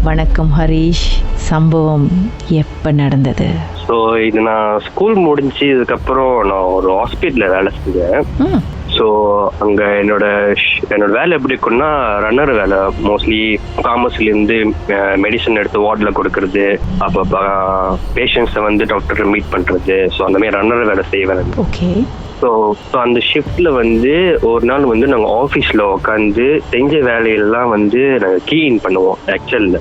வணக்கம் ஹரீஷ். சம்பவம் எப்போ நடந்தது? ஸோ இது நான் ஸ்கூல் முடிஞ்சு இதுக்கப்புறம் நான் ஒரு ஹாஸ்பிட்டலில் வேலை செஞ்சேன். ஸோ அங்கே என்னோட வேலை எப்படி இருக்குன்னா ரன்னர் வேலை. மோஸ்ட்லி காமர்ஸ்லேருந்து மெடிசன் எடுத்து வார்டில் கொடுக்கறது, அப்போ பேஷண்ட்ஸை வந்து டாக்டரை மீட் பண்ணுறது. ஸோ அந்த மாதிரி ரன்னர் வேலை செய்வேன். ஓகே. ஸோ அந்த ஷிஃப்டில் வந்து ஒரு நாள் வந்து நாங்கள் ஆஃபீஸில் உட்காந்து செஞ்ச வேலையெல்லாம் வந்து நாங்கள் கீஇன் பண்ணுவோம் எக்ஸலில்.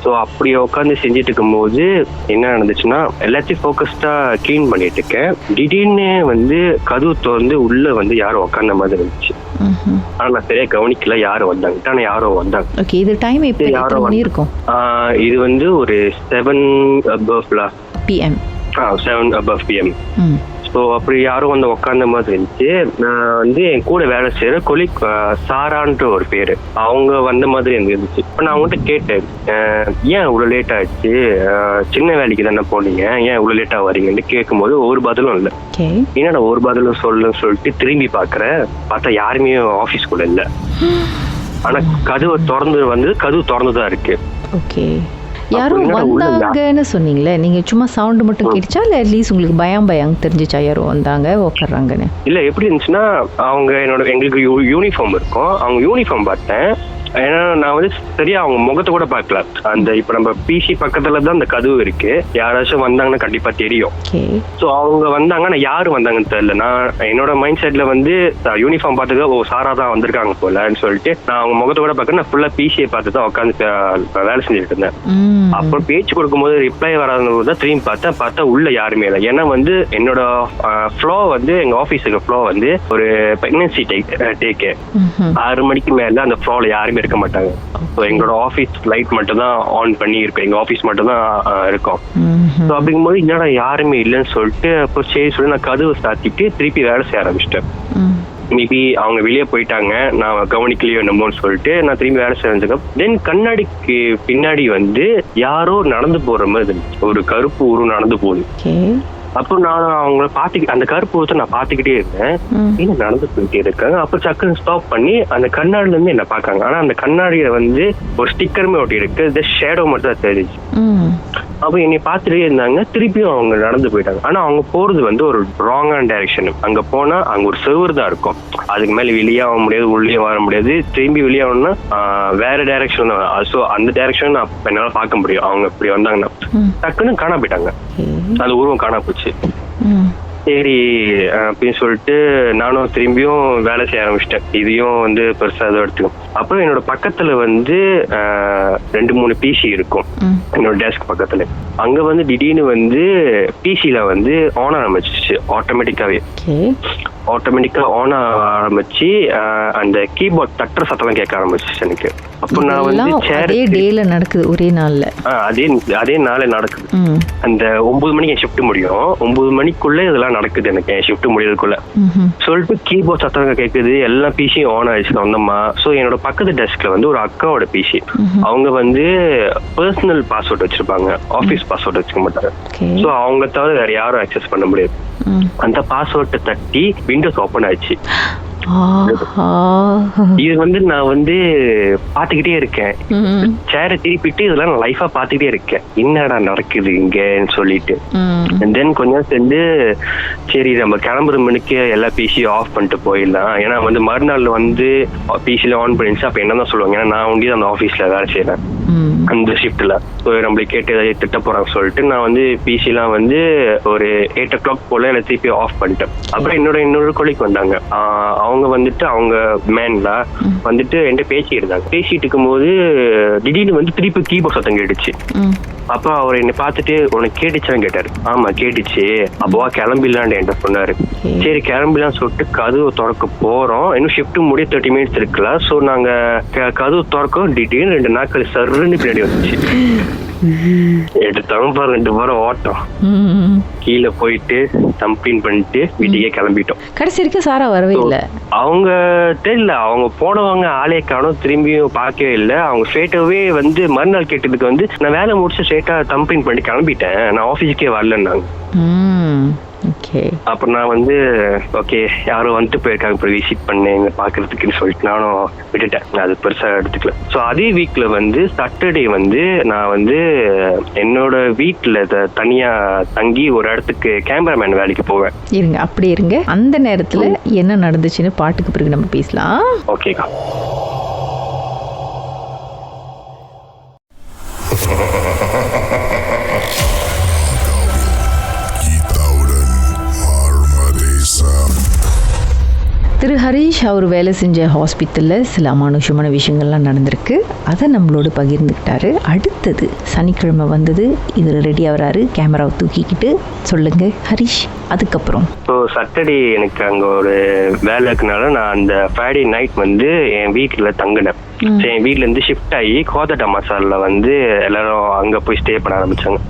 ஸோ அப்படி உட்காந்து செஞ்சுட்டு இருக்கும்போது என்ன நடந்துச்சுன்னா, எல்லாத்தையும் ஃபோக்கஸ்டாக க்ளீன் பண்ணிட்டு இருக்கேன். திடீர்னு வந்து கதவு திறந்து உள்ள வந்து யாரும் உட்காந்த மாதிரி இருந்துச்சு. ஆனா நான் சரியா கவனிக்கல யாரும் வந்தாங்க. ஆனா யாரும் வந்தாங்க. ஓகே, இது டைம் எப்போ எத்தனை மணி இருக்கும்? இது வந்து ஒரு 7 above PM. 7 above PM. So அப்படி யாரும் வந்து உட்காந்த மாதிரி இருந்துச்சு. நான் வந்து என் கூட வேலை செய்யற கொலிக் சாரான்ற ஒரு பேரு, அவங்க வந்த மாதிரி இருந்துச்சு. இப்போ நான் அவங்ககிட்ட கேட்டேன், ஏன் இவ்வளோ லேட் ஆயிடுச்சு, சின்ன வேலைக்கு தானே போனீங்க, ஏன் இவ்வளோ லேட்டாக வரீங்கன்னு கேட்கும்போது ஒரு பதிலும் இல்லை. என்னடா ஒரு பதிலும் சொல்லுன்னு சொல்லிட்டு திரும்பி பார்க்குறேன். பார்த்தா யாருமே ஆஃபீஸ்குள்ள இல்லை. ஆனால் கதவு திறந்துதான் இருக்கு. ஓகே. யாரும் வந்தாங்கன்னு சொன்னீங்களே, நீங்க சும்மா சவுண்ட் மட்டும் கேட்டுச்சா இல்ல அட்லீஸ்ட் உங்களுக்கு பயம் தெரிஞ்சிச்சா யாரும் வந்தாங்க உட்கார்றாங்கன்னு? இல்ல எப்படி இருந்துச்சுன்னா, எங்களுக்கு யூனிஃபார்ம் இருக்கும். அவங்க யூனிஃபார்ம் பார்த்தேன். ஏன்னா நான் வந்து சரியா அவங்க முகத்தை கூட பார்க்கல. அந்த இப்ப நம்ம பிசி பக்கத்துல தான் அந்த கதவு இருக்கு. யாராச்சும் வந்தாங்கன்னா கண்டிப்பா தெரியும். சோ அவங்க வந்தாங்க, நான் யாரு வந்தாங்கன்னு தெரியல. நான் என்னோட மைண்ட் செட்ல வந்து யூனிஃபார்ம் பார்த்துக்க ஓ சாரா தான் வந்திருக்காங்க போலன்னு சொல்லிட்டு நான் அவங்க முகத்தை கூட பார்க்க நான் ஃபுல்லா பிசியை பார்த்து தான் உட்காந்து வேலை செஞ்சுட்டு இருந்தேன். அப்புறம் பேச்சு கொடுக்கும்போது ரிப்ளை வராதவங்க தான் திரும்பி பார்த்தா உள்ள யாருமே இல்லை. ஏன்னா வந்து என்னோட ஃப்ளோ வந்து எங்க ஆபீஸுக்கு ஃப்ளோ வந்து ஒரு பிரெக்னன்சி டேக்கு 6 மணிக்கு மேல அந்த ஃப்ளோல யாருமே இருக்க மாட்டாங்க. எங்களோட ஆபீஸ் லைட் மட்டும் தான் ஆன் பண்ணி இருக்கும். எங்க ஆபீஸ் மட்டும் தான் இருக்கும். ஸோ அப்படிங்கும்போது என்னடா யாருமே இல்லைன்னு சொல்லிட்டு அப்போ சரி சொல்லி நான் கதவை சாத்திட்டு திருப்பி வேலை செய்ய ஆரம்பிச்சிட்டேன். மேபி அவங்க வெளியே போயிட்டாங்க, நான் கவனிக்கலையோ என்னமோன்னு சொல்லிட்டு நான் திரும்பி வேலை செஞ்சேன். தென் கண்ணாடிக்கு பின்னாடி வந்து யாரோ நடந்து போற மாதிரி இருந்துச்சு. ஒரு கருப்பு உருவம் நடந்து போகுது. அப்போ நான் அவங்கள அந்த கருப்பு உருவத்தை நான் பார்த்துக்கிட்டே இருந்தேன். என்ன நடந்து போயிட்டே இருக்காங்க. அப்போ சக்குன்னு ஸ்டாப் பண்ணி அந்த கண்ணாடில இருந்து என்ன பார்க்காங்க. ஆனா அந்த கண்ணாடியில வந்து ஒரு ஸ்டிக்கருமே ஒட்டி இருக்கு. ஜஸ்ட் ஷேடோ மட்டும் தான் தெரிஞ்சு. அப்போ என்னை பார்த்துட்டே இருந்தாங்க. திருப்பியும் அவங்க நடந்து போயிட்டாங்க. ஆனா அவங்க போறது வந்து ஒரு ராங்கான டைரக்ஷன். அங்க போனா அங்க ஒரு செவுரு தான் இருக்கும். அதுக்கு மேல வெளியே ஆக முடியாது, உள்ளே வர முடியாது. திரும்பி வெளியே ஆகணும்னா வேற டைரக்ஷன் தான். ஸோ அந்த டைரக்ஷன் நான் என்னால பார்க்க முடியும். அவங்க இப்படி வந்தாங்கன்னா டக்குன்னு காணா போயிட்டாங்க. அந்த உருவம் காணா போச்சு. சரி அப்படின்னு சொல்லிட்டு நானும் திரும்பியும் வேலை செய்ய ஆரம்பிச்சிட்டேன். இதையும் வந்து பெருசா எதுவும் எடுத்துக்கும். அப்புறம் என்னோட பக்கத்துல வந்து 2-3 பிசி இருக்கும் என்னோட டெஸ்க் பக்கத்துல. அங்க வந்து திடீர்னு வந்து பிசில வந்து ஆன் ஆரம்பிச்சிச்சு. ஆட்டோமேட்டிக்கா ஆன் ஆரம்பிச்சு அந்த கீபோர்ட் தட்டுற சத்தம் கேட்க ஆரம்பிச்சிச்சு எனக்கு. அப்போ நான் வந்து நடக்குது ஒரே நாள்ல. அதே நாள்ல நடக்குது. அந்த 9 மணிக்கு என் ஷிஃப்ட் முடியும். 9 மணிக்குள்ள இதெல்லாம் நடக்குது எனக்கு, என் ஷிஃப்ட் முடியறதுக்குள்ள. சொல்லிட்டு கீபோர்ட் சத்தம் கேட்குது. எல்லா பிசியும் ஆன் ஆயிடுச்சு சொந்தமா. ஸோ என்னோட பக்கத்து டெஸ்க்ல வந்து ஒரு அக்காவோட பிசி. அவங்க வந்து பர்சனல் பாஸ்வேர்ட் வச்சிருப்பாங்க, ஆபீஸ் பாஸ்வேர்ட் வச்சுக்க மாட்டாங்க. ஸோ அவங்க தவிர வேற யாரும் ஆக்சஸ் பண்ண முடியாது. அந்த பாஸ்வேர்ட்டை தட்டி விண்டோஸ் ஓபன் ஆயிடுச்சு. இது வந்து நான் வந்து பாத்துக்கிட்டே இருக்கேன். சேரை திருப்பிட்டு இதெல்லாம் நான் லைஃபா பாத்துக்கிட்டே இருக்கேன். என்னடா நடக்குது இங்கன்னு சொல்லிட்டு. தென் கொஞ்சம் சேர்ந்து சரி நம்ம கிளம்புற மணிக்கு எல்லா பிசியும் ஆஃப் பண்ணிட்டு போயிடலாம். ஏன்னா வந்து மறுநாள் வந்து பிசில ஆன் பண்ணிச்சு. அப்ப என்னதான் சொல்லுவாங்க, ஏன்னா நான் வந்து அந்த ஆபீஸ்ல வேலை செய்யறேன் அந்த ஷிஃப்ட்ல. நம்மளை கேட்டு ஏதாவது திட்ட போறாங்க சொல்லிட்டு நான் வந்து பிசி எல்லாம் வந்து ஒரு 8 o'clock போல எனக்கு திருப்பி ஆஃப் பண்ணிட்டேன். அப்புறம் இன்னொரு கொலிக் வந்தாங்க. அவங்க வந்துட்டு அவங்க மேன்ல வந்துட்டு என்கிட்ட பேசிட்டு இருக்கும் போது திடீர்னு வந்து திருப்பி கீபோர்ட் சத்தம் கேட்டுச்சு. அப்ப அவர் என்னை பார்த்துட்டு உனக்கு கேட்டுச்சான்னு கேட்டாரு. ஆமா கேட்டுச்சு. அப்போவா கிளம்பிடலான்னு என்கிட்ட சொன்னாரு. சரி கிளம்பிடலாம் சொல்லிட்டு கதவு திறக்க போறோம். இன்னும் ஷிஃப்ட் முடிய 30 minutes இருக்குல்ல. சோ நாங்க கதவு திறக்கோம். திடீர்னு 2 நாட்கள் சருன்னு பின்னாடி வந்துச்சு. எடுத்தாலும் 2 வாரம் ஓட்டம். கீழே போயிட்டு கம்ப்ளைண்ட் பண்ணிட்டு வீட்டுக்கே கிளம்பிட்டோம். கடைசி வரைக்கும் சாரா வரவே இல்லை. அவங்க தெரியல, அவங்க போனவங்க ஆளே காணும். திரும்பியும் பார்க்கவே இல்லை. அவங்க ஸ்ட்ரெயிட்டாவே வந்து மறுநாள் கேட்டதுக்கு வந்து நான் வேலை முடிச்சு ஸ்ட்ரெயிட்டா கம்ப்ளைண்ட் பண்ணி கிளம்பிட்டேன், நான் ஆஃபீஸுக்கே வரலன்னாங்க. ஓகே. அப்புறம் நான் வந்து ஓகே யாரும் வந்துட்டு போயிருக்காங்க இப்போ விசிட் பண்ணேன் பாக்குறதுக்குன்னு சொல்லிட்டு நானும் விட்டுட்டேன். நான் அது பெருசா எடுத்துக்கல. ஸோ அதே வீக்ல வந்து சாட்டர்டே வந்து நான் வந்து என்னோட வீட்டுல தனியா தங்கி ஒரு இடத்துக்கு கேமராமேன் வேலைக்கு போவேன். இருங்க அப்படி இருங்க, அந்த நேரத்துல என்ன நடந்துச்சுன்னு பாட்டுக்கு பிறகு நம்ம பேசலாம். ஓகேக்கா. திரு ஹரீஷ் அவர் வேலை செஞ்ச ஹாஸ்பிட்டலில் சில அமானுஷமான விஷயங்கள்லாம் நடந்திருக்கு. அதை நம்மளோட பகிர்ந்துக்கிட்டாரு. அடுத்தது சனிக்கிழமை வந்தது, இவர் ரெடி ஆகிறாரு கேமராவை தூக்கிக்கிட்டு. சொல்லுங்க ஹரீஷ், அதுக்கப்புறம். ஸோ சாட்டர்டே எனக்கு அங்கே ஒரு வேலை இருக்குனால நான் அந்த ஃப்ரைடே நைட் வந்து என் வீட்டில் தங்கினேன். என் வீட்டுல இருந்து ஷிஃப்ட் ஆகி கோதட்டா மசாலில் வந்து எல்லாரும் அங்கே போய் ஸ்டே பண்ண ஆரம்பிச்சாங்க.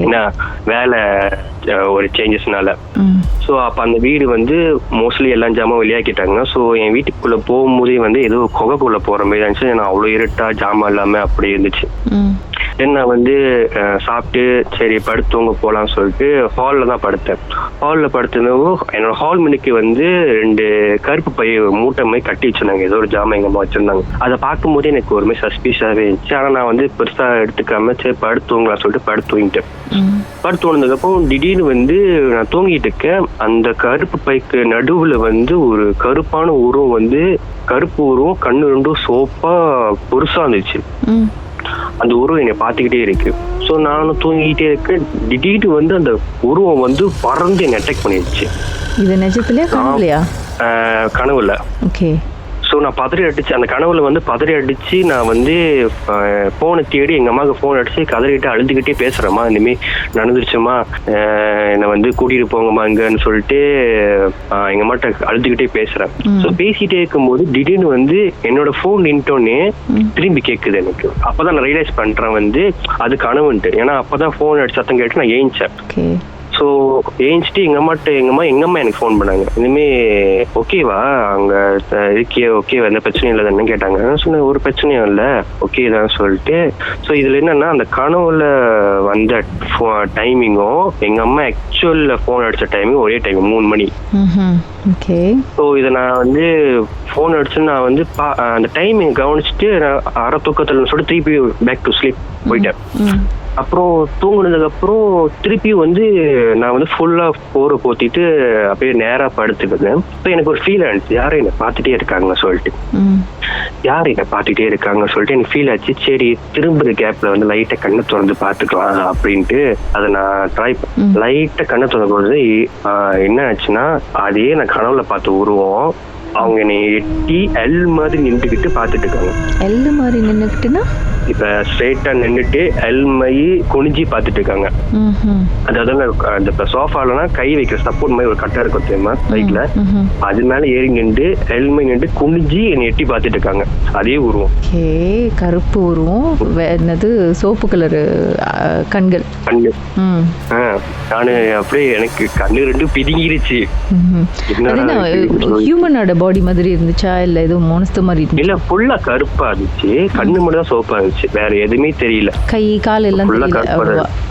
ஏன்னா வேலை ஒரு சேஞ்சஸ்னால. ஸோ அப்போ அந்த வீடு வந்து மோஸ்ட்லி எல்லா ஜாமான் வெளியாக்கிட்டாங்க. ஸோ என் வீட்டுக்குள்ளே போகும்போதே வந்து ஏதோ குகைக்குள்ளே போகிற மாதிரி இருந்துச்சு. நான் அவ்வளோ இருட்டா ஜாமான் இல்லாமல் அப்படி இருந்துச்சு. தென் நான் வந்து சாப்பிட்டு சரி படுத்து தூங்க போகலான்னு சொல்லிட்டு ஹாலில் தான் படுத்தேன். ஹாலில் படுத்தினவும் என்னோட ஹால் மணிக்கு வந்து 2 கருப்பு பை மூட்டை மாதிரி கட்டி வச்சிருந்தாங்க. ஏதோ ஒரு ஜாமான் எங்கள் அம்மா வச்சிருந்தாங்க. அதை பார்க்கும்போது எனக்கு ஒரு மாதிரி சஸ்பீஷியஸாகவே இருந்துச்சு. ஆனால் நான் வந்து பெருசாக எடுத்துக்காம சரி படுத்து தூங்கலாம் சொல்லிட்டு படுத்து தூங்கிட்டேன். படுத்து தூங்கினதுக்கப்புறம் திடீர்னு வந்து நான் தூங்கிட்டு இருக்கேன். அந்த கருப்பு பைக்கு நடுவில் வந்து ஒரு கருப்பான உருவம் வந்து கருப்பு உருவம் கண்ணு 2 சோப்பா பெருசாக இருந்துச்சு. அந்த உருவம் என்னை பார்த்துக்கிட்டே இருக்கு. ஸோ நானும் தூங்கிக்கிட்டே இருக்கேன். திடீர்னு வந்து அந்த உருவம் வந்து பறந்து என்னை அட்டாக் பண்ணிடுச்சு. இது நிஜத்துலயா கனவுலையா? கனவுல. ஓகே. ஸோ நான் பதறி அடிச்சு அந்த கனவுல வந்து பதறி அடிச்சு நான் வந்து ஃபோனை தேடி எங்கள் அம்மாவுக்கு ஃபோன் அடிச்சு கதறிட்டு அழுதுகிட்டே பேசுகிறேம்மா, இனிமேல் நடந்துருச்சுமா, என்னை வந்து கூட்டிகிட்டு போங்கம்மா இங்கன்னு சொல்லிட்டு எங்கள் அம்மாட்ட அழுதுகிட்டே பேசுகிறேன். ஸோ பேசிகிட்டே இருக்கும்போது திடீர்னு வந்து என்னோட ஃபோன் நின்ட்டோன்னே திரும்பி கேட்குது எனக்கு. அப்போ தான் நான் ரியலைஸ் பண்ணுறேன் வந்து அது கனவுன்ட்டு. ஏன்னா அப்போ தான் ஃபோன் அடிச்சு சத்தம் கேட்டு நான் ஏஞ்சிச்சேன். ஸோ ஏஞ்சிட்டு எங்கள் அம்மா எனக்கு ஃபோன் பண்ணாங்க. இனிமே ஓகேவா அங்கே இருக்கிய, ஓகேவா எந்த பிரச்சனையும் இல்லை தானே கேட்டாங்க. நான் சொன்னேன் ஒரு பிரச்சனையும் இல்லை, ஓகே தான் சொல்லிட்டு. ஸோ இதில் என்னன்னா அந்த கனவுல வந்த டைமிங்கும் எங்கள் அம்மா ஆக்சுவலில் ஃபோன் அடித்த டைமிங் ஒரே டைம் 3 மணி. ஸோ இதை நான் வந்து ஃபோன் அடிச்சு நான் வந்து அந்த டைமிங் கவனிச்சுட்டு நான் அரை தூக்கத்தில் சொல்லிட்டு திருப்பி பேக் டு ஸ்லீப் போயிட்டேன். அப்புறம் தூங்குனதுக்கு அப்புறம் திருப்பியும் வந்து நான் வந்து ஃபுல்லா போரை போத்திட்டு அப்படியே நேரா படுத்துக்கிட்டேன். இப்போ எனக்கு ஒரு ஃபீல் ஆயிடுச்சு, யாரும் என்னை பார்த்துட்டே இருக்காங்க சொல்லிட்டு. யார் என்னை பார்த்துட்டே இருக்காங்க சொல்லிட்டு எனக்கு ஃபீல் ஆச்சு. சரி திரும்புற கேப்ல வந்து லைட்டா கண்ணை திறந்து பார்த்துக்கலாம் அப்படின்ட்டு அதை நான் ட்ரை லைட்டா கண்ணை திறந்து போது என்ன ஆச்சுன்னா அதே நான் கனவுல பார்த்த உருவம் அவங்க என்னை எட்டி எல் மாதிரி நின்றுக்கிட்டு பார்த்துட்டு இருக்காங்க. எல் மாதிரி நின்றுக்கிட்டுனா இப்ப ஸ்ட்ரெயிட்டா நின்றுட்டு எல் மாதிரி குனிஞ்சி பார்த்துட்டு இருக்காங்க. அதாவது அந்த சோஃபாலனா கை வைக்கிற சப்போர்ட் மாதிரி ஒரு கட்டை இருக்கும் தெரியுமா சைட்ல, அது மேல ஏறி நின்று எல் மாதிரி நின்று குனிஞ்சி என்னை எட்டி பார்த்துட்டு இருக்காங்க. அதே உருவம், கருப்பு உருவம், என்னது சோப்பு கலரு கண்கள். நானு அப்படியே எனக்கு கண்ணு 2 பிதுங்கிருச்சு. ஹியூமனோட பாடி மாதிரி இருந்துச்சா இல்ல எதுவும் மோனஸ்த மாதிரி இருந்துச்சு? இல்ல ஃபுல்லா கருப்பா இருந்துச்சு, கண்ணு மட்டும் தான் சோப்பா இருந்துச்சு, வேற எதுவுமே தெரியல. கை கால் எல்லாம்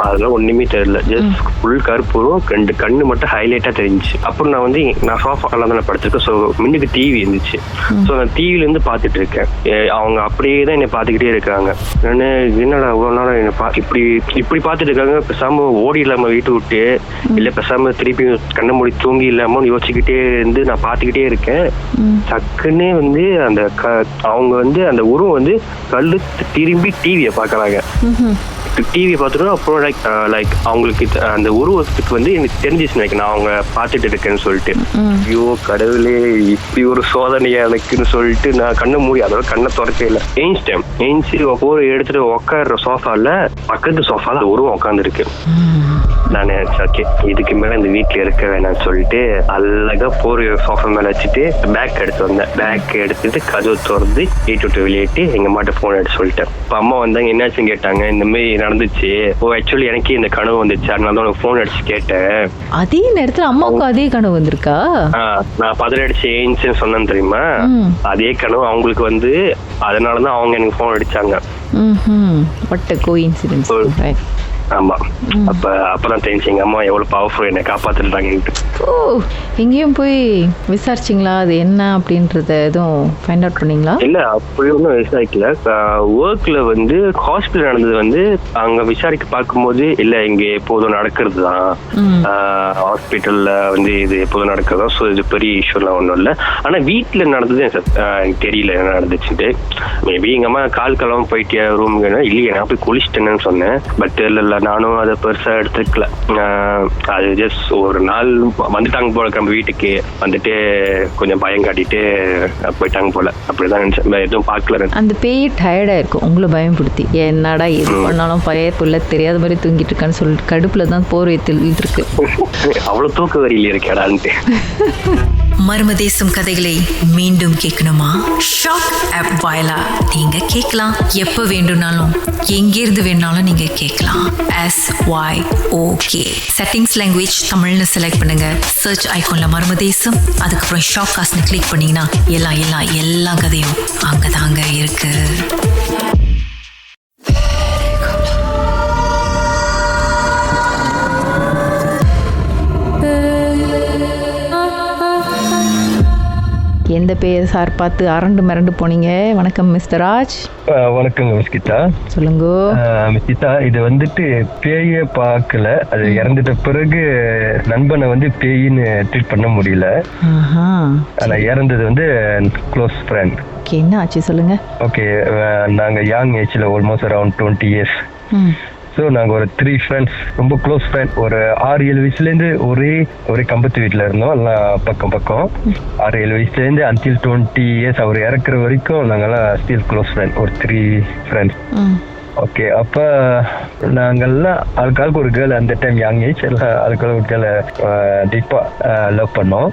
அதெல்லாம் ஒண்ணுமே தெரியல, ஜஸ்ட் ஃபுல் கருப்பு 2 கண்ணு மட்டும் ஹைலைட்டா தெரிஞ்சிச்சு. அப்புறம் நான் வந்து நான் சோஃபால தான் படுத்திருக்கேன். ஸோ முன்னுக்கு டிவி இருந்துச்சு. ஸோ நான் டிவில இருந்து பாத்துட்டு இருக்கேன். அவங்க அப்படியே தான் என்னை பாத்துக்கிட்டே இருக்காங்க. நானு என்னடா அவ்வளவு நேரம் என்ன இப்படி பாத்துட்டு இருக்காங்க, பேசாம ஓடி இல்லாம வீட்டு விட்டு இல்ல பேசாம திருப்பி கண்ணை மூடி தூங்கி இல்லாம யோசிச்சுக்கிட்டே இருந்து நான் பாத்துக்கிட்டே இருக்கேன். டக்குன்னே வந்து அந்த அவங்க வந்து அந்த உருவம் வந்து கல்லு திரும்பி டிவியை பாக்குறாங்க. டிவியை பார்த்துட்டு அப்புறம் லைக் அவங்களுக்கு அந்த உருவத்துக்கு வந்து எனக்கு தெரிஞ்சிச்சு நினைக்கிறேன் நான் அவங்க பார்த்துட்டு இருக்கேன்னு சொல்லிட்டு. ஐயோ கடவுளே இப்படி ஒரு சோதனையா எனக்குன்னு சொல்லிட்டு நான் கண்ணை மூடி அதோட கண்ணை திறக்கவே இல்லை. ஏஞ்சி ஒரு எடுத்துட்டு உட்காடுற சோஃபால பக்கத்து சோஃபால அந்த உருவம் உட்காந்துருக்கு. நான் ஓகே இதுக்கு மேல இந்த வீட்டுல இருக்க வேணாம்னு சொல்லிட்டு அழகா போர் சோஃபா மேல வச்சுட்டு பேக் எடுத்து வந்தேன். பேக் எடுத்துட்டு கதவு திறந்து வீட்டு விட்டு வெளியேட்டு எங்க அம்மாட்ட போன் எடுத்து சொல்லிட்டேன். இப்போ அம்மா வந்தாங்க, என்னாச்சுன்னு கேட்டாங்க. இந்த மாதிரி நடந்துச்சு, ஆக்சுவலி எனக்கே இந்த கனவு வந்துச்சு, அதனால தான் உனக்கு போன் அடிச்சு கேட்டேன். அதே நேரத்துல அம்மாவுக்கு அதே கனவு வந்திருக்கா? நான் பதறி அடிச்சு ஏஞ்சுன்னு சொன்னேன் தெரியுமா, அதே கனவு அவங்களுக்கு வந்து அதனாலதான் அவங்க எனக்கு போன் அடிச்சாங்க. What a coincidence. ஆமா. அப்பதான் தெரிஞ்சு எங்க அம்மா எவ்வளவு பவர்ஃபுல் என்னை காப்பாத்திட்டாங்கன்ட்டு. ஓ, எங்கேயும் போய் விசாரிச்சிங்களா அது என்ன அப்படின்றத எதுவும் ஃபைண்ட் அவுட் பண்ணீங்களா? இல்ல, அப்படி ஒன்றும் விசாரிக்கல. ஒர்க்ல வந்து ஹாஸ்பிட்டல் நடந்தது வந்து அங்க விசாரிக்க பார்க்கும்போது இல்ல இங்க எப்போதும் நடக்கிறது தான், ஹாஸ்பிட்டல்ல வந்து இது எப்போதும் நடக்கிறதா. ஸோ இது பெரிய இஷ்யூலாம் ஒன்றும் இல்லை. ஆனா வீட்டுல நடந்தது எனக்கு தெரியல என்ன நடந்துச்சுட்டு. மேபி எங்க அம்மா கால் கலவம் போயிட்டு ரூமுக்கு இல்லையே நான் போய் குளிச்சிட்டேன்னு சொன்னேன். பட் இல்ல நானும் அதை பெருசா எடுத்துக்கல. அது ஜஸ்ட் ஒரு நாள் வந்துட்டாங்க போல, நம்ம வீட்டுக்கு வந்துட்டு கொஞ்சம் பயம் காட்டிட்டு போயிட்டாங்க போல, அப்படிதான் நினைச்சேன். எதுவும் பார்க்கல. அந்த பேய் டயர்டா இருக்கும் உங்களை பயன்படுத்தி, என்னடா எது பண்ணாலும் பயப்புள்ள தெரியாத மாதிரி தூங்கிட்டு இருக்கான்னு சொல்லிட்டு கடுப்புல தான் போர்வைத்தில் இருக்கு. அவ்வளவு தூக்க வரியில் இருக்கேடான்ட்டு. மர்மதேசம் கதைகளை மீண்டும் கேட்கணுமா? ஷாக் ஆப் வாயிலா நீங்க கேட்கலாம். எப்ப வேண்டும்னாலும் எங்கிருந்து வேணாலும் நீங்க கேட்கலாம். SYOK செட்டிங்ஸ் லாங்குவேஜ் தமிழ்னு செலக்ட் பண்ணுங்க. சர்ச் ஐகான்ல மர்மதேசம், அதுக்கப்புறம் ஷாக் காஸ்ட்னு கிளிக் பண்ணீங்கன்னா எல்லா கதையும் அங்கதாங்க இருக்கு. எந்த பேர் சார் பார்த்து அரண்டு மிரண்டு போனீங்க? வணக்கம் மிஸ்டர் ராஜ். வணக்கங்க மிஸ் கீதா. சொல்லுங்க மிஸ் கீதா, இது வந்துட்டு பேய பார்க்கல, அது இறந்துட்ட பிறகு நண்பனை வந்து பேயின்னு ட்ரீட் பண்ண முடியல. ஆனா இறந்தது வந்து க்ளோஸ் ஃப்ரெண்ட். ஓகே, என்ன ஆச்சு சொல்லுங்க. ஓகே, நாங்க யங் ஏஜ்ல ஆல்மோஸ்ட் அரௌண்ட் 20 years. ஸோ நாங்கள் ஒரு 3 ஃப்ரெண்ட்ஸ், ரொம்ப க்ளோஸ் ஃப்ரெண்ட். ஒரு 6-7 வயசுலேருந்து ஒரே கம்பத்து வீட்டில் இருந்தோம், எல்லாம் பக்கம் 6-7 வயசுலேருந்து until 20 years அவர் இறக்குற வரைக்கும் நாங்கள்லாம் ஸ்டில் க்ளோஸ் ஃப்ரெண்ட், ஒரு 3 ஃப்ரெண்ட்ஸ். ஓகே, அப்போ நாங்கள்லாம் ஆளுக்காளுக்கு ஒரு கேர்ள், அந்த டைம் யங் ஏஜ், எல்லாம் ஆளுக்காளுக்கு ஒரு கேர்ளை டீப்பாக லவ் பண்ணோம்.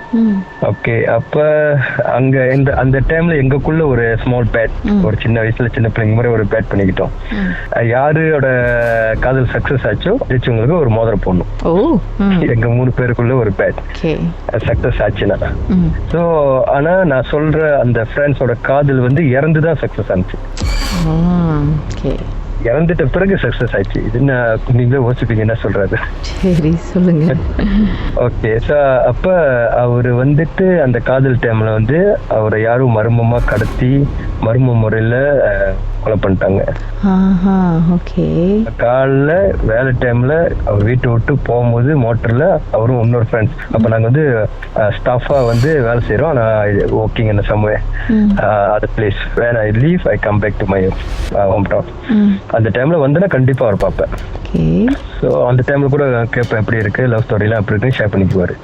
ஓகே, அப்போ அங்கே அந்த டைம்ல எங்களுக்குள்ள ஒரு ஸ்மால் பேட், ஒரு சின்ன வயசுல சின்ன பிள்ளைங்க மாதிரி ஒரு பேட் பண்ணிக்கிட்டோம். யாரோட காதல் சக்சஸ் ஆச்சோ ஜெயிச்சவங்களுக்கு ஒரு மோதிரம் போடணும். எங்க 3 பேருக்குள்ள ஒரு பேட் சக்சஸ் ஆச்சுன்னா. ஸோ ஆனா நான் சொல்ற அந்த ஃப்ரெண்ட்ஸோட காதல் வந்து இறந்துதான் சக்சஸ் ஆச்சு. இறந்துட்ட பிறகு சக்சஸ் ஆயிடுச்சு. இது நீங்களே யோசிப்பீங்க என்ன சொல்றாரு. சரி சொல்லுங்க. ஓகே, ஸோ அப்ப அவரு வந்துட்டு அந்த காதல் டைம்ல வந்து அவரை யாரும் மர்மமா கடத்தி மர்ம முறையில கொலை பண்ணிட்டாங்க. காலைல வேலை டைம்ல அவர் வீட்டை விட்டு போகும்போது மோட்டர்ல அவரும் இன்னொரு ஃப்ரெண்ட்ஸ், அப்ப நாங்க வந்து ஸ்டாஃபா வந்து வேலை செய்யறோம். நான் ஓகேங்க என்ன சம்வே அது place when I leave I come back to my home town. அந்த டைம்ல வந்து நான் கண்டிப்பா அவர் பார்ப்பேன். ஸோ அந்த டைம்ல கூட கேட்பேன் எப்படி இருக்கு, லவ் ஸ்டோரிலாம் எப்படி இருக்கு ஷேர் பண்ணிக்குவாரு.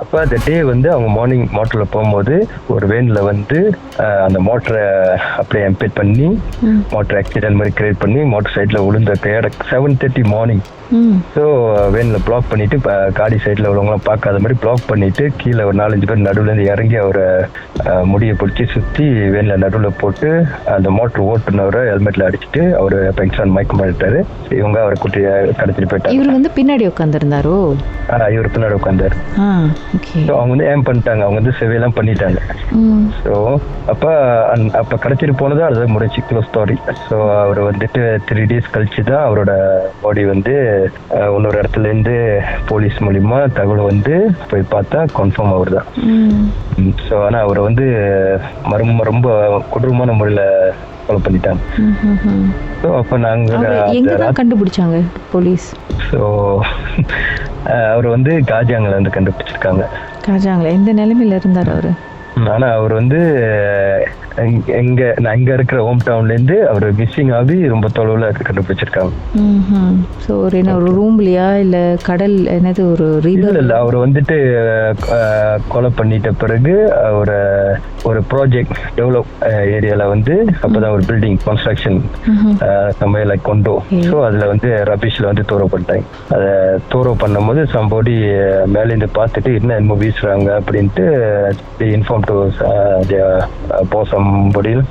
அப்ப அந்த டே வந்து அவங்க மார்னிங் மோட்டர்ல போகும்போது ஒரு வேன்ல வந்து அந்த மோட்டரை அப்படியே எம்பேட் பண்ணி மோட்டர் ஆக்சிடென்ட் மாதிரி கிரியேட் பண்ணி மோட்டர் சைட்ல விழுந்த 7:30 மார்னிங். ஸோ வேன்ல பிளாக் பண்ணிட்டு காடி சைட்ல உள்ளவங்களாம் பார்க்காத மாதிரி பிளாக் பண்ணிட்டு கீழே ஒரு 4-5 பேர் நடுவுல இருந்து இறங்கி அவரை முடியை பிடிச்சி சுத்தி வேன்ல நடுவில் போட்டு அந்த மோட்டர் ஓட்டுனவரை ஹெல்மெட்ல அடிச்சுட்டு அவரு பென்ஷன் மயக்கம் பண்ணிட்டாரு. இவங்க அவரை கூட்டி கடத்திட்டு போயிட்டாங்க. இவர் வந்து பின்னாடி உட்காந்துருந்தாரோ? இவர் பின்னாடி உட்காந்தாரு. அவங்க வந்து ஏம் பண்ணிட்டாங்க, அவங்க வந்து செவையெல்லாம் பண்ணிட்டாங்க. ஸோ அப்ப கடத்திட்டு போனதா அது முடிச்சு க்ளோஸ் ஸ்டோரி. ஸோ அவர் வந்துட்டு 3 days கழிச்சு தான் அவரோட பாடி வந்து இன்னொரு இடத்துல இருந்து போலீஸ் மூலியமா தகவல் வந்து போய் பார்த்தா கன்ஃபார்ம் அவர் தான். ஸோ ஆனா அவரை வந்து ரொம்ப கொடூரமான முறையில கொலை பண்ணிட்டாங்க. ஸோ அப்போ நாங்க கண்டுபிடிச்சாங்க போலீஸ். ஸோ அவர் வந்து காஜாங்கில் வந்து கண்டுபிடிச்சிருக்காங்க. காஜாங்கில் எந்த நிலைமையில இருந்தார் அவரு? ஆனா அவர் வந்து இங்க இருக்கிற ஹோம் டவுன்ல இருந்து அவர் மிஸ்ஸிங் ஆகி ரொம்ப தொலைவுல கண்டுபிடிச்சிருக்காங்க. சோ ஒரு ரூம்லயா இல்ல கடல் என்னது ஒரு ரிவர்? இல்ல, அவர் வந்துட்டு கொலை பண்ணிட்ட பிறகு ஒரு ப்ராஜெக்ட் டெவலப் ஏரியால வந்து அப்பதான் ஒரு பில்டிங் கன்ஸ்ட்ரக்ஷன் சமையல கொண்டோ. ஸோ அதுல வந்து ரபிஷ்ல வந்து தூரவு பண்ணிட்டாங்க. அதை தூரவு பண்ணும் போது சம்போடி மேலேருந்து பார்த்துட்டு என்ன வீசுறாங்க அப்படின்ட்டு இன்ஃபார்ம் டு போசம் பொடியில்.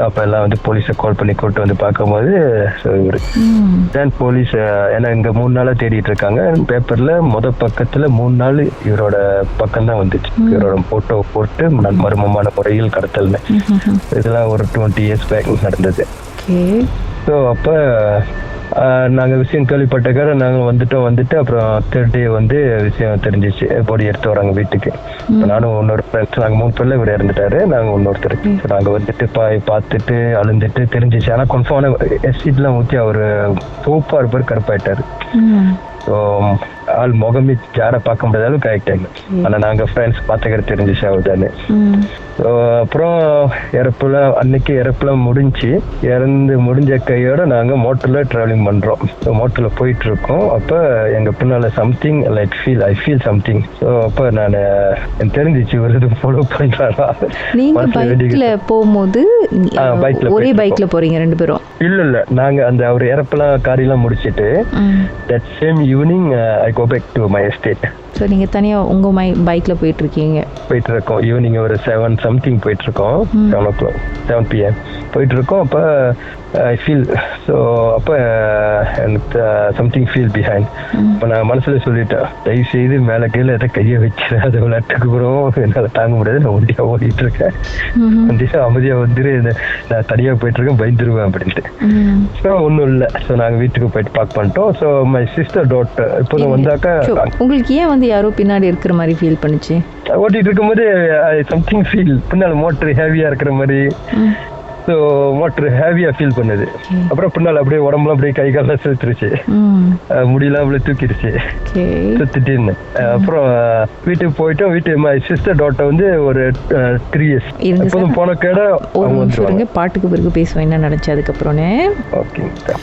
அப்ப எல்லாம் வந்து போலீஸை கால் பண்ணி கூட்டு வந்து பார்க்கும்போது தென் போலீஸ் ஏன்னா இங்க 3 நாளா தேடிட்டு இருக்காங்க. பேப்பர்ல பக்கத்துல 3 நாள் இவரோட பக்கம் தான் வந்துச்சு. இவரோட போட்டோ போட்டு மர்மமான முறையில் கடத்தல். இதெல்லாம் ஒரு 20 years பேக் நடந்தது. ஸோ அப்ப நாங்கள் விஷயம் கேள்விப்பட்டக்கார நாங்கள் வந்துட்டு அப்புறம் தேர்ட் டே வந்து விஷயம் தெரிஞ்சிச்சு, பாடி எடுத்து வராங்க வீட்டுக்கு. நானும் இன்னொரு ஃப்ரெண்ட்ஸ், நாங்கள் 3 பேர்ல இவர் இறந்துட்டாரு, நாங்கள் இன்னொருத்தர். நாங்கள் வந்துட்டு பார்த்துட்டு அழுந்துட்டு தெரிஞ்சிச்சு. ஆனால் கன்ஃபார்மான எஸ்சிட்லாம் ஊற்றி அவர் சோப்பா இருப்பார், கருப்பாயிட்டாரு. ஸோ ஆள் முகமே யாரை பார்க்க முடியாத அளவுக்கு ஆகிட்டாங்க. ஆனால் நாங்கள் ஃப்ரெண்ட்ஸ் பார்த்துக்கிற தெரிஞ்சிச்சு அவர் தானே. ஸோ அப்புறம் அன்னைக்கு இறப்புலாம் முடிஞ்ச கையோட நாங்கள் மோட்டரில் ட்ராவலிங் பண்ணுறோம். ஸோ மோட்டரில் போயிட்டு இருக்கோம். அப்போ எங்கள் பின்னால் something like I feel something. So அப்போ நான் எனக்கு தெரிஞ்சிச்சு ஒரு இது ஃபாலோ பண்ணுறாரா. நீங்கள் பைக்கில் போகும்போது ஒரே பைக்கில் போகிறீங்க 2 பேரும்? இல்லை, நாங்கள் அந்த அவர் இறப்பெல்லாம் காரியெல்லாம் முடிச்சுட்டு that same evening I go back to my estate. So நீங்கள் தனியாக உங்கள் பைக்கில் போயிட்டு இருக்கோம். ஈவினிங் ஒரு 7 something போயிட்டு இருக்கோம், 7 PM போயிட்டு இருக்கோம். அப்போ ஐ ஃபீல், ஸோ அப்போ எனக்கு சம்திங் ஃபீல் பிஹைண்ட். இப்போ நான் மனசில் சொல்லிட்டேன், தயவு செய்து மேலே கீழே எதை கையை வச்சிரு, அது விளையாட்டுக்கு அப்புறம் என்னால் தாங்க முடியாது, நான் ஒண்டியாக ஓடிட்டு இருக்கேன், அமைதியாக வந்துரு, நான் தனியாக போயிட்டு இருக்கேன், பயந்துருவேன் அப்படின்ட்டு. ஸோ ஒன்றும் இல்லை. ஸோ நாங்கள் வீட்டுக்கு போயிட்டு பார்க் பண்ணிட்டோம். ஸோ மை சிஸ்டர் டாட்டர் இப்போ வந்தாக்கா, உங்களுக்கு ஏன் வந்து யாரோ பின்னாடி இருக்கிற மாதிரி ஃபீல் பண்ணுச்சு? ஓட்டிட்டு இருக்கும்போது சம்திங் ஃபீல், பின்னால் மோட்டர் ஹெவியா இருக்கிற மாதிரி. ஸோ மோட்டர் ஹெவியா ஃபீல் பண்ணுது. அப்புறம் பின்னால் அப்படியே உடம்புலாம் அப்படியே கை காலெல்லாம் செலுத்துருச்சு, முடியெல்லாம் அப்படியே தூக்கிடுச்சு சுத்திட்டு. அப்புறம் வீட்டுக்கு போயிட்டோம். மை சிஸ்டர் டாட்டர் வந்து ஒரு 3 years எப்போதும் போன கேட அவங்க வந்துருவாங்க. பாட்டுக்கு பிறகு பேசுவோம் என்ன நடந்துச்சு அதுக்கப்புறம். ஓகேங்க.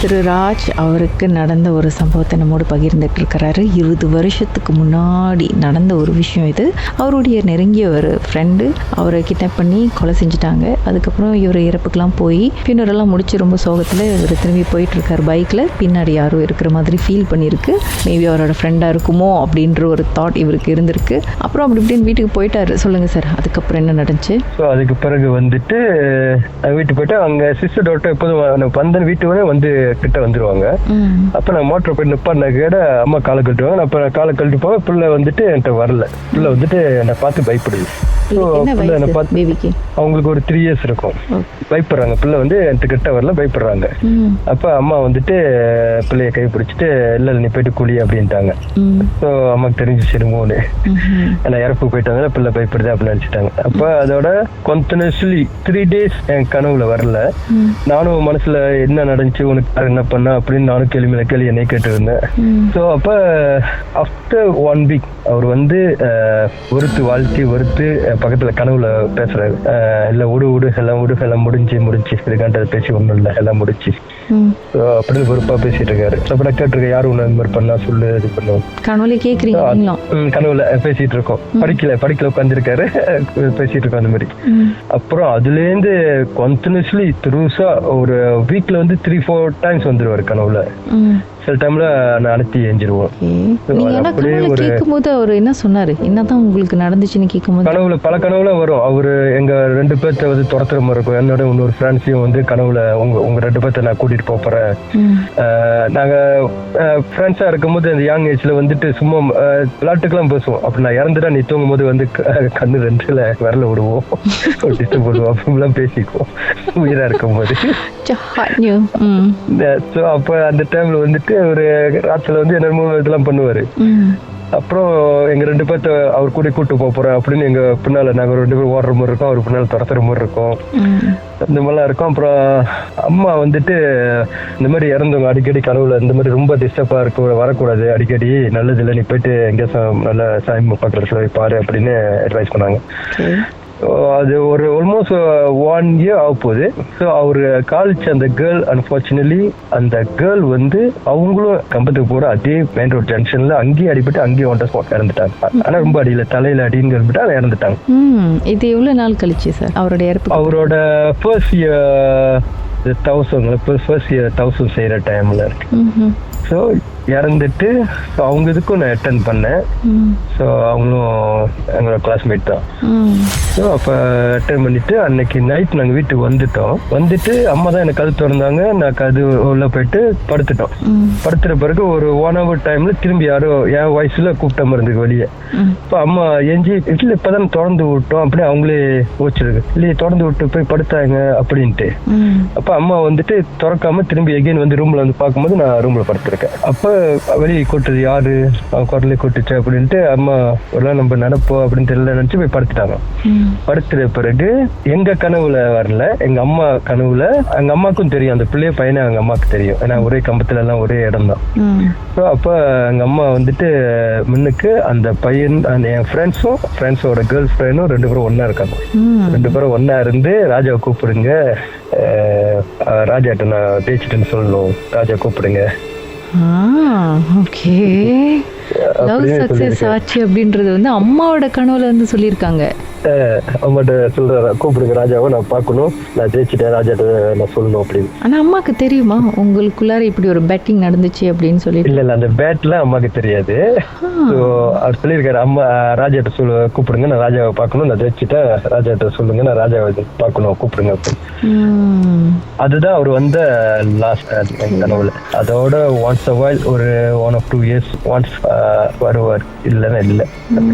திரு ராஜ் அவருக்கு நடந்த ஒரு சம்பவத்தை நம்மோடு பகிர்ந்துட்டு இருக்கிறாரு. 20 வருஷத்துக்கு முன்னாடி நடந்த ஒரு விஷயம் இது. அவருடைய நெருங்கிய ஒரு ஃப்ரெண்டு அவரை கிட்னாப் பண்ணி கொலை செஞ்சுட்டாங்க. அதுக்கப்புறம் இவர் இறப்புக்கெல்லாம் போய் பின்னரெல்லாம் முடிச்சு ரொம்ப சோகத்தில் இவர் திரும்பி போயிட்டு இருக்காரு பைக்கில். பின்னாடி யாரும் இருக்கிற மாதிரி ஃபீல் பண்ணியிருக்கு. மேபி அவரோட ஃப்ரெண்டாக இருக்குமோ அப்படின்ற ஒரு தாட் இவருக்கு இருந்திருக்கு. அப்புறம் அப்படி இப்படின்னு வீட்டுக்கு போயிட்டாரு. சொல்லுங்க சார், அதுக்கப்புறம் என்ன நடந்துச்சு? ஸோ அதுக்கு பிறகு வந்துட்டு வீட்டுக்கு போயிட்டு அங்கே சிஸ்டர் டாக்டர் எப்போதும் வந்தேன் வீட்டுக்கு வந்து கிட்ட வந்துருவாங்க. அப்ப நான் மோட்டர் போய் நிப்பாட்டின கேட அம்மா காலை கட்டுவாங்க. அப்ப நான் காலை கழட்டி போக பிள்ளை வந்துட்டு என்கிட்ட வரல. பிள்ளை வந்துட்டு என்னை பார்த்து பயப்படுது. அவங்களுக்கு ஒரு 3 years இருக்கும். பயப்படுறாங்க. பிள்ளை வந்து என்கிட்ட கிட்ட வரல, பயப்படுறாங்க. அப்ப அம்மா வந்துட்டு பிள்ளைய கை பிடிச்சிட்டு இல்ல நீ போயிட்டு குழி அப்படின்ட்டாங்க. ஸோ அம்மாக்கு தெரிஞ்சு சிறுமோன்னு ஏன்னா இறப்பு போயிட்டாங்க, பிள்ளை பயப்படுது அப்படின்னு நினைச்சிட்டாங்க. அப்ப அதோட கண்டினியூஸ்லி 3 days என் கனவுல வரல. நானும் மனசுல என்ன நடந்துச்சு, உனக்கு என்ன பண்ண அப்படின்னு நானும் கேள்வி என்னை கேட்டு இருந்தேன். ஸோ அப்ப ஆஃப்டர் 1 week அவர் வந்து வெறுத்து பக்கத்துல கனவுல பேசுறாரு. இல்ல விடு எல்லாம் முடிஞ்சு இதுக்காண்ட பேசி ஒண்ணும் இல்ல, எல்லாம் முடிச்சு அப்படின்னு வெறுப்பா பேசிட்டு இருக்காரு. அப்ப நான் கேட்டிருக்கேன், யாரும் ஒண்ணு இந்த மாதிரி பண்ணா சொல்லு, இது பண்ணுவோம். கனவுல கேக்குறீங்க? கனவுல பேசிட்டு இருக்கோம். படிக்கல உட்காந்துருக்காரு, பேசிட்டு இருக்கோம் அந்த மாதிரி. அப்புறம் அதுல இருந்து கண்டினியூஸ்லி த்ரூஸா ஒரு வீக்ல வந்து 3-4 times வந்துருவாரு கனவுல. சில டைம்ல நான் அனுப்பி எஞ்சிருவோம். கேட்கும்போது அவர் என்ன சொன்னாரு, என்னதான் உங்களுக்கு நடந்துச்சுன்னு கேட்கும்போது? கனவுல பல கனவுல வரும். அவரு எங்க 2 பேர்த்த வந்து துரத்துற மாதிரி இருக்கும். என்னோட இன்னொரு ஃப்ரெண்ட்ஸையும் வந்து கனவுல உங்க 2 பேர்த்த நான் கூட்டிட்டு போறேன். நாங்க ஃப்ரெண்ட்ஸா இருக்கும்போது அந்த யங் ஏஜ்ல வந்துட்டு சும்மா விளையாட்டுக்கெல்லாம் பேசுவோம். அப்படி நான் இறந்துட்டா நீ தூங்கும் போது வந்து கண்ணு 2ல விரல விடுவோம், டிஸ்டர்ப் பண்ணுவோம், அப்படிலாம் பேசிக்குவோம் உயிரா இருக்கும் போது. அப்ப அந்த டைம்ல வந்துட்டு ஒரு ராத்திரில வந்து என்னமோ இதெல்லாம் பண்ணுவாரு. அப்புறம் எங்க 2 பேர்த்த அவர் கூட கூட்டு போறேன் அப்படின்னு எங்க பின்னால நாங்க 2 பேரும் ஓடுற மாதிரி இருக்கும், அவர் பின்னால துரத்துற மாதிரி இருக்கும், இந்த மாதிரிலாம் இருக்கும். அப்புறம் அம்மா வந்துட்டு இந்த மாதிரி இறந்தவங்க அடிக்கடி கனவுல இந்த மாதிரி ரொம்ப டிஸ்டர்பா இருக்க வரக்கூடாது, அடிக்கடி நல்லது இல்லை, நீ போயிட்டு எங்கேயாச்சும் நல்ல சாமி பார்க்கறதுல போய் பாரு அப்படின்னு அட்வைஸ் பண்ணாங்க. அது ஒரு ஆல்மோஸ்ட் 1 year ஆக போகுது. ஸோ அவரு காலிச்ச அந்த கேர்ள், அன்பார்ச்சுனேட்லி அந்த கேர்ள் வந்து அவங்களும் கம்பத்துக்கு போற அதே மெயின் ரோட் ஜங்ஷன்ல அங்கேயும் அடிபட்டு அங்கேயும் ஒன்றை ஸ்பாட் இறந்துட்டாங்க. ஆனா ரொம்ப அடியில தலையில அடின்னு சொல்லிட்டு அதை இறந்துட்டாங்க. இது எவ்வளவு நாள் கழிச்சு சார் அவரோட இறப்பு? அவரோட ஃபர்ஸ்ட் இயர் 1000 செய்யற டைம்ல இருக்கு. ஸோ இறந்துட்டு அவங்க இதுக்கும் நான் அட்டென்ட் பண்ணேன். ஸோ அவங்களும் எங்களோட கிளாஸ்மேட் தான். ஸோ அப்போ அட்டன் பண்ணிட்டு அன்னைக்கு நைட் நாங்கள் வீட்டுக்கு வந்துட்டு அம்மா தான் எனக்கு கது திறந்தாங்க. நான் கது உள்ள போயிட்டு படுத்துட்டோம். படுத்துற பிறகு ஒரு 1 hour டைம்ல திரும்பி யாரோ என் வயசுல கூப்பிட்ட மாதிரி இருக்கு வெளியே. இப்போ அம்மா எஞ்சி இல்ல இப்பதான் திறந்து விட்டோம் அப்படியே அவங்களே ஓச்சிருக்கு. இல்லையே திறந்து விட்டு போய் படுத்தாங்க அப்படின்ட்டு. அப்ப அம்மா வந்துட்டு திறக்காம திரும்பி எகைன் வந்து ரூம்ல வந்து பார்க்கும்போது நான் ரூம்ல படுத்திருக்கேன். அப்ப வெளியே கூட்டுறது யாரு, குரலே கூட்டுச்சு அப்படின்ட்டு அம்மா ஒரு நம்ம நடப்போம் அப்படின்னு தெரியல நினைச்சு போய் படுத்துட்டாங்க. படுத்துற பிறகு எங்க கனவுல வரல, எங்க அம்மா கனவுல எங்க அம்மாக்கும் தெரியும் அந்த பிள்ளைய பையனை எங்க அம்மாக்கு தெரியும். ஏன்னா ஒரே கம்பத்துல எல்லாம் ஒரே இடம் தான். அப்ப எங்க அம்மா வந்துட்டு முன்னுக்கு அந்த பையன் என் ஃப்ரெண்ட்ஸோட கேர்ள் ஃப்ரெண்டும் 2 பேரும் ஒன்னா இருக்காங்க. 2 பேரும் ஒன்னா இருந்து ராஜாவை கூப்பிடுங்க, ராஜாட்ட நான் தேய்ச்சிட்டேன்னு சொல்லணும், ராஜா கூப்பிடுங்க. ஓகே, லவ் சக்சஸ் ஆச்சு அப்படின்றது வந்து அம்மாவோட கனவுல வந்து சொல்லியிருக்காங்க. அம்மாட்ட சொல்ற கூப்பிடுங்க ராஜாவை நான் பார்க்கணும், நான் ஜெயிச்சிட்டேன், ராஜாட்ட நான் சொல்லணும் அப்படின்னு. ஆனா அம்மாக்கு தெரியுமா உங்களுக்குள்ளார இப்படி ஒரு பேட்டிங் நடந்துச்சு அப்படின்னு சொல்லி? இல்ல அந்த பேட்லாம் அம்மாக்கு தெரியாது. அவர் சொல்லியிருக்காரு அம்மா ராஜாட்ட கூப்பிடுங்க, நான் ராஜாவை பார்க்கணும், நான் ஜெயிச்சிட்டேன், ராஜாட்ட சொல்லுங்க, நான் ராஜாவை பார்க்கணும், கூப்பிடுங்க அப்படின்னு. அதுதான் அவர் வந்த லாஸ்ட் கனவுல. அதோட ஒன்ஸ் அ வைல் ஒரு 1 or 2 years ஒன்ஸ் வருவார், இல்லன்னா இல்ல,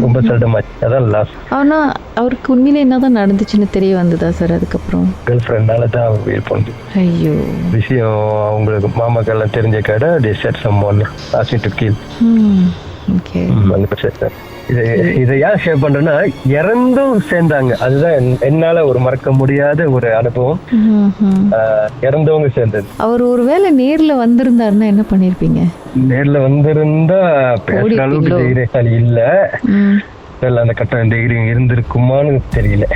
ரொம்ப செல்டமாச்சு. அதான் லாஸ்ட். ஆனா அவருக்கு உண்மையில என்னதான் நடந்துச்சுன்னு தெரிய வந்ததா சார் அதுக்கப்புறம்? கேர்ள் ஃப்ரெண்டால தான் அவர் உயிர் போனது. ஐயோ, விஷயம் அவங்களுக்கு மாமாக்கு எல்லாம் தெரிஞ்ச கடை they said someone asking to kill. Okay, அந்த பிரச்சனை. இதை ஏன் ஷேர் பண்றேன்னா இறந்தும் சேர்ந்தாங்க. அதுதான் என்னால ஒரு மறக்க முடியாத ஒரு அனுபவம். இறந்தவங்க சேர்ந்தது. அவர் ஒருவேளை நேர்ல வந்திருந்தாருன்னா என்ன பண்ணிருப்பீங்க? நேர்ல வந்திருந்தா பேசுற அளவுக்கு தைரியசாலி இல்ல. அந்த கட்டம் தைரியம் இருந்திருக்குமான்னு தெரியல.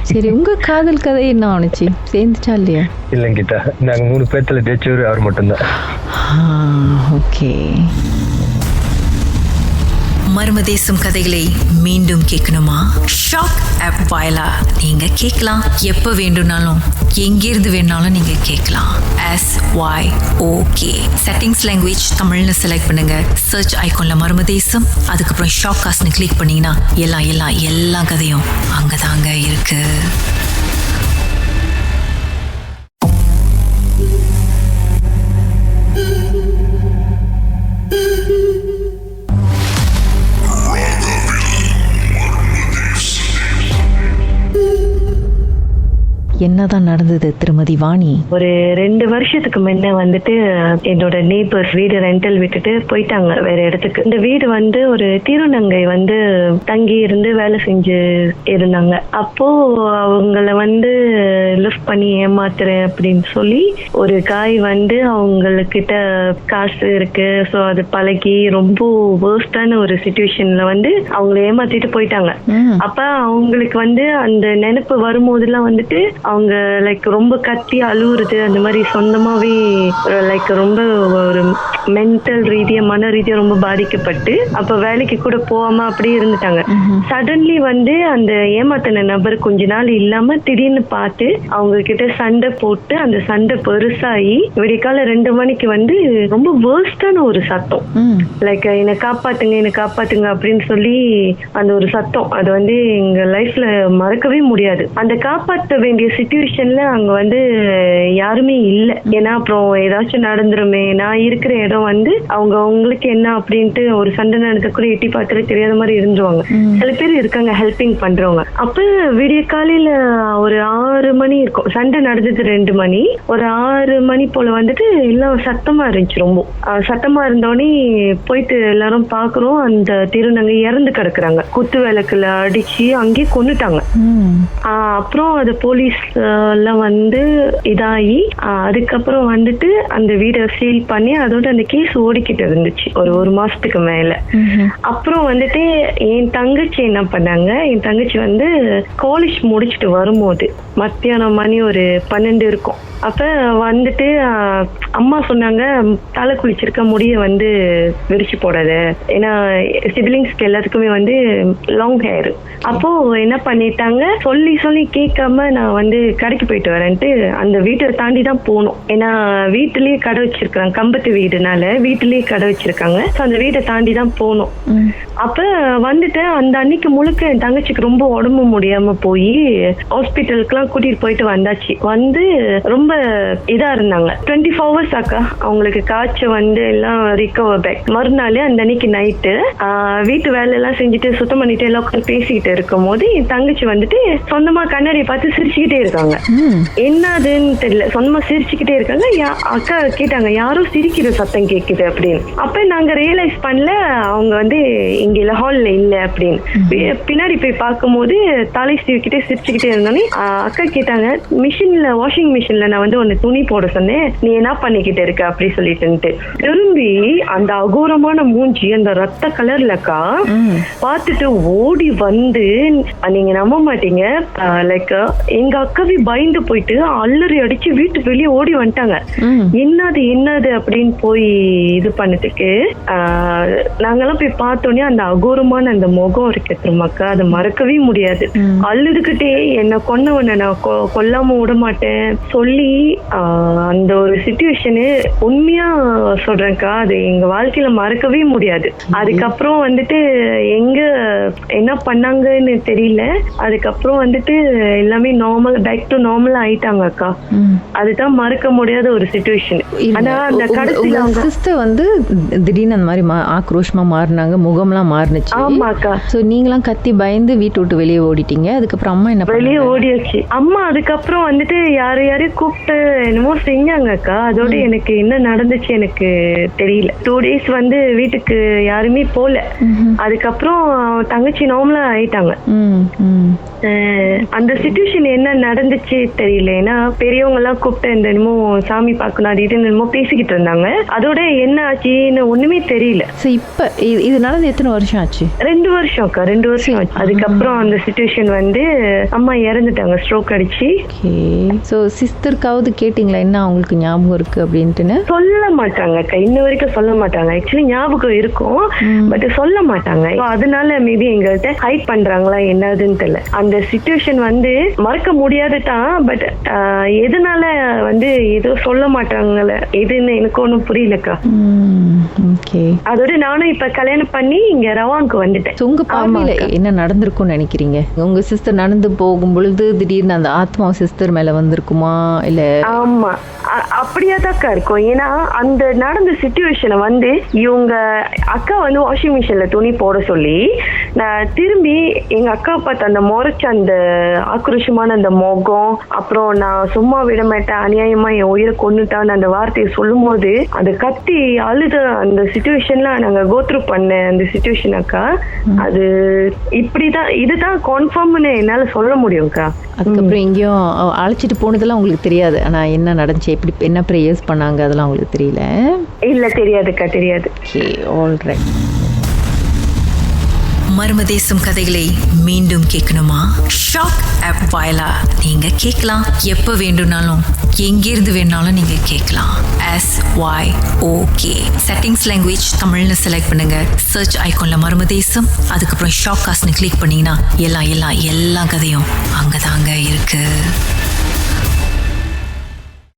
சரி, உங்க காதல் கதை என்ன ஆனிச்சு? சேர்ந்துச்சா இல்லையா? இல்லங்கிட்ட நாங்க 3 பேர்த்துல ஜெயிச்சவர் அவர் மட்டும்தான். ஓகே. மர்மதேசம் கதைகளை மீண்டும் கேட்கணுமா? ஷாக் ஆப் வாயிலா நீங்க கேட்கலாம். எப்ப வேண்டும்னாலும் எங்கிருந்து வேணாலும் நீங்க கேட்கலாம். SYOK செட்டிங்ஸ் லாங்குவேஜ் தமிழ்னு செலக்ட் பண்ணுங்க. சர்ச் ஐகான்ல மர்மதேசம், அதுக்கப்புறம் ஷாக் காஸ்ட்னு கிளிக் பண்ணீங்கன்னா எல்லா கதையும் அங்கதாங்க இருக்கு. என்னதான் நடந்தது திருமதி வாணி? ஒரு 2 வருஷத்துக்கு முன்ன வந்துட்டு என்னோட நேபர்ஸ் வீடு ரெண்டல் விட்டுட்டு போயிட்டாங்க வேற இடத்துக்கு. இந்த வீடு வந்து ஒரு திருநங்கை வந்து தங்கி இருந்து வேலை செஞ்சு இருந்தாங்க. அப்போ அவங்கள வந்து லிஃப்ட் பண்ணி ஏமாத்துறேன் அப்படின்னு சொல்லி ஒரு காய் வந்து அவங்கக்கிட்ட காசு இருக்கு, ஸோ அது பழகி ரொம்ப வேர்ஸ்டான ஒரு சிச்சுவேஷன்ல வந்து அவங்கள ஏமாத்திட்டு போயிட்டாங்க. அப்ப அவங்களுக்கு வந்து அந்த நினைப்பு வரும்போதெல்லாம் வந்துட்டு அவங்க லைக் ரொம்ப கத்தி அழுவுறது, அந்த மாதிரி சொந்தமாவே லைக் ரொம்ப ஒரு மென்டல் ரீதியா மன ரீதியா ரொம்ப பாதிக்கப்பட்டு அப்ப வேலைக்கு கூட போகாம அப்படியே இருந்துட்டாங்க. சடன்லி வந்து அந்த ஏமாத்தின நபர் கொஞ்ச நாள் இல்லாம திடீர்னு பார்த்து அவங்க கிட்ட சண்டை போட்டு அந்த சண்டை பெருசாகி விடிகால 2 மணிக்கு வந்து ரொம்ப வேர்ஸ்டான ஒரு சத்தம், லைக் என்னை காப்பாத்துங்க அப்படின்னு சொல்லி அந்த ஒரு சத்தம், அது வந்து எங்க லைஃப்ல மறக்கவே முடியாது. அந்த காப்பாற்ற வேண்டிய சிச்சுவேஷன்ல அங்க வந்து யாருமே இல்ல. ஏன்னா அப்புறம் ஏதாச்சும் நடந்துருமே, நான் இருக்கிற இடம் வந்து அவங்களுக்கு என்ன அப்படின்ட்டு ஒரு சண்டை நடத்த கூட எட்டி பார்த்துட்டு தெரியாத மாதிரி இருந்துருவாங்க. சில பேர் இருக்காங்க ஹெல்பிங் பண்றவங்க. அப்ப விடிய காலையில ஒரு 6 மணி இருக்கும், சண்டை நடந்தது 2 மணி, ஒரு 6 மணி போல வந்துட்டு எல்லாம் சத்தமா இருந்துச்சு. ரொம்ப சத்தமா இருந்தோடனே போயிட்டு எல்லாரும் பாக்குறோம், அந்த திருநங்கை இறந்து கிடக்குறாங்க, குத்து விளக்குல அடிச்சு அங்கேயே கொன்னுட்டாங்க. அப்புறம் அது போலீஸ் எல்லாம் வந்து இதாகி அதுக்கப்புறம் வந்துட்டு அந்த வீடை சீல் பண்ணி அதோட அந்த கேஸ் ஓடிக்கிட்டு இருந்துச்சு ஒரு மாசத்துக்கு மேல. அப்புறம் வந்துட்டு என் தங்கச்சி என்ன பண்ணாங்க, என் தங்கச்சி வந்து காலேஜ் முடிச்சுட்டு வரும்போது மத்தியானம் மணி ஒரு 12 இருக்கும். அப்ப வந்துட்டு அம்மா சொன்னாங்க, தலை குளிச்சிருக்க முடிய வந்து விரிச்சு போடாத, ஏன்னா சிப்லிங்ஸ்க்கு எல்லாத்துக்குமே வந்து லாங் ஹேர். அப்போ என்ன பண்ணிட்டாங்க, சொல்லி கேட்காம நான் வந்து வந்து கடைக்கு போயிட்டு வரேன்ட்டு அந்த வீட்டை தாண்டி தான் போகணும். ஏன்னா வீட்டுலயே கடை வச்சிருக்காங்க, கம்பத்து வீடுனால வீட்டுலயே கடை வச்சிருக்காங்க. அந்த வீட்டை தாண்டி தான் போகணும். அப்ப வந்துட்டு அந்த அன்னைக்கு முழுக்க என் தங்கச்சிக்கு ரொம்ப உடம்பு முடியாம போய் ஹாஸ்பிட்டலுக்குலாம் கூட்டிட்டு போயிட்டு வந்தாச்சு. வந்து ரொம்ப இதா இருந்தாங்க. 24 hours அக்கா அவங்களுக்கு காய்ச்சல் வந்து எல்லாம் ரிகவர் பேக். மறுநாள் அந்த அன்னைக்கு நைட்டு வீட்டு வேலை எல்லாம் செஞ்சுட்டு சுத்தம் பண்ணிட்டு எல்லாம் பேசிக்கிட்டு இருக்கும் போது என் தங்கச்சி வந்துட்டு சொந்தமா கண்ணாடியை பார்த்து சிரிச்சுக்கிட்டே இருக்காங்க. என்னதுன்னு தெரியல, சொந்தமா சிரிச்சுக்கிட்டே இருக்காங்க. அக்கா கேட்டாங்க யாரும் சிரிக்கிற சத்தம் கேக்குது அப்படின்னு. அப்ப நாங்க ரியலைஸ் பண்ணல அவங்க வந்து இங்க ஹால்ல இல்ல அப்படின்னு. பின்னாடி போய் பார்க்கும் போது தலை சீவிக்கிட்டே சிரிச்சுக்கிட்டே இருந்தோன்னே அக்கா கேட்டாங்க, மிஷின்ல வாஷிங் மிஷின்ல நான் வந்து ஒன்னு துணி போட சொன்னேன், நீ என்ன பண்ணிக்கிட்டு இருக்க அப்படி சொல்லிட்டு திரும்பி அந்த அகோரமான மூஞ்சி அந்த ரத்த கலர்லக்கா பார்த்துட்டு ஓடி வந்து நீங்க நம்ப மாட்டீங்க, லைக் எங்க அக்காவே பயந்து போயிட்டு அல்லறி அடிச்சு வீட்டு வெளியே ஓடி வந்துட்டாங்க. என்னது அப்படின்னு போய் இது பண்ணதுக்கு நாங்கெல்லாம் போய் பார்த்தோன்னே அந்த அகோரமான அந்த முகம் இருக்கு திரும்பக்கா, அதை மறக்கவே முடியாது. அழுதுகிட்டே என்ன கொன்னவனை நான் கொல்லாம விட மாட்டேன் சொல்லி அந்த ஒரு சிச்சுவேஷனு உண்மையா சொல்றேன்க்கா, அது எங்க வாழ்க்கையில மறக்கவே முடியாது. அதுக்கப்புறம் வந்துட்டு எங்க என்ன பண்ணாங்கன்னு தெரியல. அதுக்கப்புறம் வந்துட்டு எல்லாமே நார்மல், பேக் டு நார்மல் ஆயிட்டாங்க அக்கா. அதுதான் மறக்க முடியாத ஒரு சிச்சுவேஷன். ஆனா அந்த கடைசியில அவங்க சிஸ்டர் வந்து திடீர்னு அந்த மாதிரி ஆக்ரோஷமா மாறினாங்க, முகம்லாம் மாறினுச்சு. ஆமாக்கா. சோ நீங்களாம் கத்தி பயந்து வீட்டு விட்டு வெளியே ஓடிட்டீங்க. அதுக்கப்புறம் அம்மா என்ன வெளியே ஓடியாச்சு. அம்மா அதுக்கப்புறம் வந்துட்டு யாரையும் கூப்பிட்டு என்னமோ செஞ்சாங்க அக்கா. அதோட எனக்கு என்ன நடந்துச்சு எனக்கு தெரியல. 2 days வந்து வீட்டுக்கு யாருமே போல. அதுக்கப்புறம் தங்கச்சி நார்மலா ஆயிட்டாங்க. அந்த சிச்சுவேஷன் என்ன நடந்துச்சு தெரியல. ஏன்னா பெரியவங்க எல்லாம் கூப்பிட்டு இந்த என்னமோ சாமி பார்க்கணும் அது இது என்னமோ பேசிக்கிட்டு இருந்தாங்க. அதோட என்ன ஆச்சுன்னு ஒண்ணுமே தெரியல. இப்ப இது நடந்து எத்தனை வருஷம் ஆச்சு? 2 வருஷம் அக்கா, 2 வருஷம் ஆச்சு. அதுக்கப்புறம் அந்த சிச்சுவேஷன் வந்து அம்மா இறந்துட்டாங்க, ஸ்ட்ரோக் அடிச்சு. சோ சிஸ்டருக்காவது கேட்டீங்களா என்ன அவங்களுக்கு ஞாபகம் இருக்கு அப்படின்ட்டு? சொல்ல மாட்டாங்க அக்கா, இன்ன வரைக்கும் சொல்ல மாட்டாங்க. ஆக்சுவலி ஞாபகம் இருக்கும், பட் சொல்ல மாட்டாங்க. அதனால மேபி எங்கள்கிட்ட ஹைட் பண்றாங்களா என்னதுன்னு தெரியல. அந்த சிச்சுவேஷன் வந்து மறக்க முடியாது தான், பட் எதனால வந்து ஏதோ சொல்ல மாட்டாங்கல்ல எதுன்னு எனக்கு ஒன்னும் புரியலக்கா. அதோட நானும் இப்ப கல்யாணம் பண்ணி இங்க ரவாங்க்கு வந்துட்டேன். உங்க பார்வையில என்ன நடந்திருக்கும்னு நினைக்கிறீங்க? உங்க சிஸ்டர் நடந்து போகும் பொழுது திடீர்னு அந்த ஆத்மா சிஸ்டர் மேல வந்திருக்குமா இல்ல? ஆமா அப்படியாதாக்கா இருக்கும். ஏன்னா அந்த நடந்த சிச்சுவேஷனை வந்து இவங்க அக்கா வந்து வாஷிங் மிஷின்ல துணி போட சொல்லி நான் திரும்பி எங்க அக்கா பார்த்து அந்த முறைச்ச அந்த ஆக்ரோஷமான அந்த முகம், அப்புறம் நான் சும்மா விட மாட்டேன் அநியாயமா என் உயிரை கொன்னுட்டான்னு அந்த வார்த்தையை சொல்லும் போது அந்த கத்தி அழுத அந்த சிச்சுவேஷன்ல நாங்க கோத்ரூ பண்ண அந்த சிச்சுவேஷன் அக்கா, அது இப்படிதான் இதுதான் கன்ஃபார்ம்னு என்னால சொல்ல முடியும்க்கா. அதுக்கப்புறம் எங்கேயும் அழைச்சிட்டு போனதெல்லாம் உங்களுக்கு தெரியாது, ஆனா என்ன நடந்துச்சு எப்படி என்ன ப்ரேயர்ஸ் பண்ணாங்க அதெல்லாம் உங்களுக்கு தெரியல? இல்ல தெரியாதுக்கா, தெரியாது. ஆல்ரைட். மர்மதேசம் கதைகளை மீண்டும் கேட்கணுமா? ஷாக் ஆப் வாயிலா நீங்க கேட்கலாம். எப்ப வேண்டும்னாலும் எங்கிருந்து வேணாலும் நீங்க கேட்கலாம். SYOK செட்டிங்ஸ் லாங்குவேஜ் தமிழ்னு செலக்ட் பண்ணுங்க. சர்ச் ஐகான்ல மர்மதேசம், அதுக்கப்புறம் ஷாக் காஸ்ட்னு கிளிக் பண்ணீங்கன்னா எல்லா கதையும் அங்கதாங்க இருக்கு.